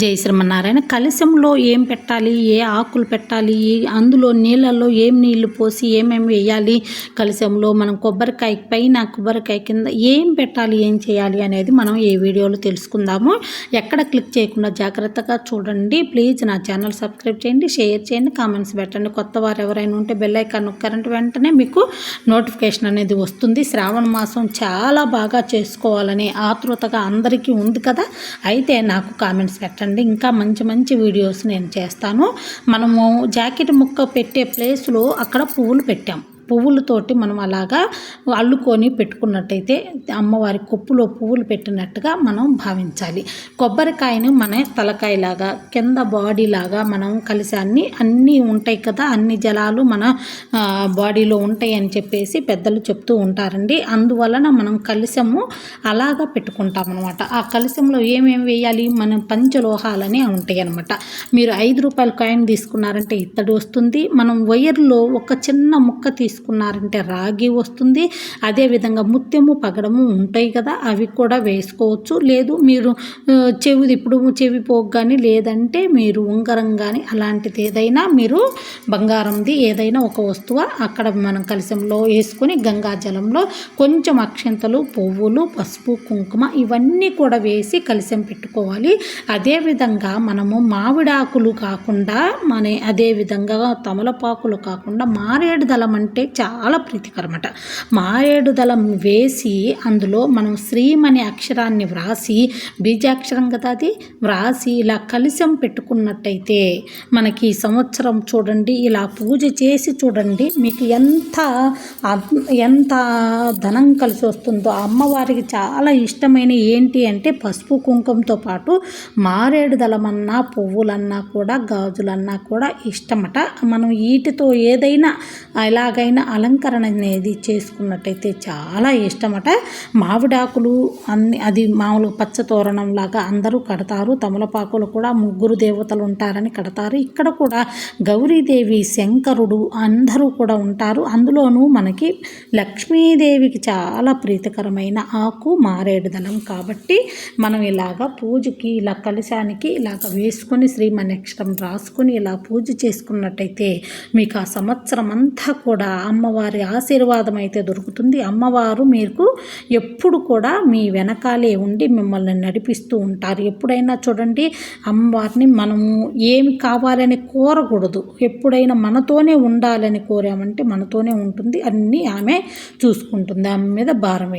జై శ్రీమన్నారాయణ. కలశంలో ఏం పెట్టాలి, ఏ ఆకులు పెట్టాలి, అందులో నీళ్ళల్లో ఏం నీళ్లు పోసి ఏమేమి వేయాలి, కలశంలో మనం కొబ్బరికాయ పైన కొబ్బరికాయ కింద ఏం పెట్టాలి, ఏం చేయాలి అనేది మనం ఈ వీడియోలో తెలుసుకుందాము. ఎక్కడ క్లిక్ చేయకుండా జాగ్రత్తగా చూడండి. ప్లీజ్ నా ఛానల్ సబ్స్క్రైబ్ చేయండి, షేర్ చేయండి, కామెంట్స్ పెట్టండి. కొత్త వారు ఎవరైనా ఉంటే బెల్ ఐకాన్ నొక్కారంటే వెంటనే మీకు నోటిఫికేషన్ అనేది వస్తుంది. శ్రావణ మాసం చాలా బాగా చేసుకోవాలని ఆతృతగా అందరికీ ఉంది కదా. అయితే నాకు కామెంట్స్ పెట్టండి, ఇంకా మంచి మంచి వీడియోస్ నేను చేస్తాను. మనము జాకెట్ ముక్క పెట్టే ప్లేస్లో అక్కడ పువ్వులు పెట్టాం. పువ్వులతోటి మనం అలాగా అల్లుకొని పెట్టుకున్నట్టయితే అమ్మవారి కొప్పులో పువ్వులు పెట్టినట్టుగా మనం భావించాలి. కొబ్బరికాయను మన తలకాయలాగా కింద బాడీలాగా మనం కలశాన్ని అన్నీ ఉంటాయి కదా, అన్ని జలాలు మన బాడీలో ఉంటాయి అని చెప్పేసి పెద్దలు చెప్తూ ఉంటారండి. అందువలన మనం కలశము అలాగా పెట్టుకుంటాం అనమాట. ఆ కలశంలో ఏమేమి వేయాలి, మనం పంచలోహాలని ఉంటాయి అనమాట. మీరు 5 రూపాయల కాయిన్ తీసుకున్నారంటే ఇత్తడి వస్తుంది. మనం వైర్లో ఒక చిన్న ముక్క తీసుకున్నారంటే రాగి వస్తుంది. అదేవిధంగా ముత్యము పగడము ఉంటాయి కదా, అవి కూడా వేసుకోవచ్చు. లేదు మీరు ఇప్పుడు చెవి పోగు కానీ, లేదంటే మీరు ఉంగరం కానీ అలాంటిది ఏదైనా మీరు బంగారంది ఏదైనా ఒక వస్తువు అక్కడ మనం కలశంలో వేసుకొని గంగాజలంలో కొంచెం అక్షంతలు, పువ్వులు, పసుపు, కుంకుమ ఇవన్నీ కూడా వేసి కలశం పెట్టుకోవాలి. అదేవిధంగా మనము మామిడాకులు కాకుండా అదేవిధంగా తమలపాకులు కాకుండా మారేడు దళం అంటే చాలా ప్రీతికరమట. మారేడు దళం వేసి అందులో మనం శ్రీం అనే అక్షరాన్ని వ్రాసి, బీజాక్షరం కదా అది, వ్రాసి ఇలా కలశం పెట్టుకున్నట్టయితే మనకి సంవత్సరం చూడండి ఇలా పూజ చేసి చూడండి, మీకు ఎంత ధనం కలిసి వస్తుందో. అమ్మవారికి చాలా ఇష్టమైన ఏంటి అంటే పసుపు కుంకుమతో పాటు మారేడు దళమన్నా, పువ్వులన్నా కూడా, గాజులన్నా కూడా ఇష్టమట. మనం వీటితో ఏదైనా ఎలాగైనా అలంకరణ అనేది చేసుకున్నట్టయితే చాలా ఇష్టమట. మామిడాకులు అది మామూలు పచ్చ తోరణం లాగా అందరూ కడతారు. తమలపాకులు కూడా 3 దేవతలు ఉంటారని కడతారు. ఇక్కడ కూడా గౌరీదేవి, శంకరుడు అందరూ కూడా ఉంటారు. అందులోనూ మనకి లక్ష్మీదేవికి చాలా ప్రీతికరమైన ఆకు మారేడు దళం కాబట్టి మనం ఇలాగ పూజకి ఇలా కలశానికి ఇలాగ వేసుకొని శ్రీమనక్షరం రాసుకొని ఇలా పూజ చేసుకున్నట్టయితే మీకు ఆ సంవత్సరం అంతా కూడా అమ్మవారి ఆశీర్వాదం అయితే దొరుకుతుంది. అమ్మవారు మీకు ఎప్పుడు కూడా మీ వెనకాలే ఉండి మిమ్మల్ని నడిపిస్తూ ఉంటారు. ఎప్పుడైనా చూడండి, అమ్మవారిని మనము ఏమి కావాలని కోరకూడదు. ఎప్పుడైనా మనతోనే ఉండాలని కోరామంటే మనతోనే ఉంటుంది, అన్నీ ఆమె చూసుకుంటుంది. ఆమె మీద భారం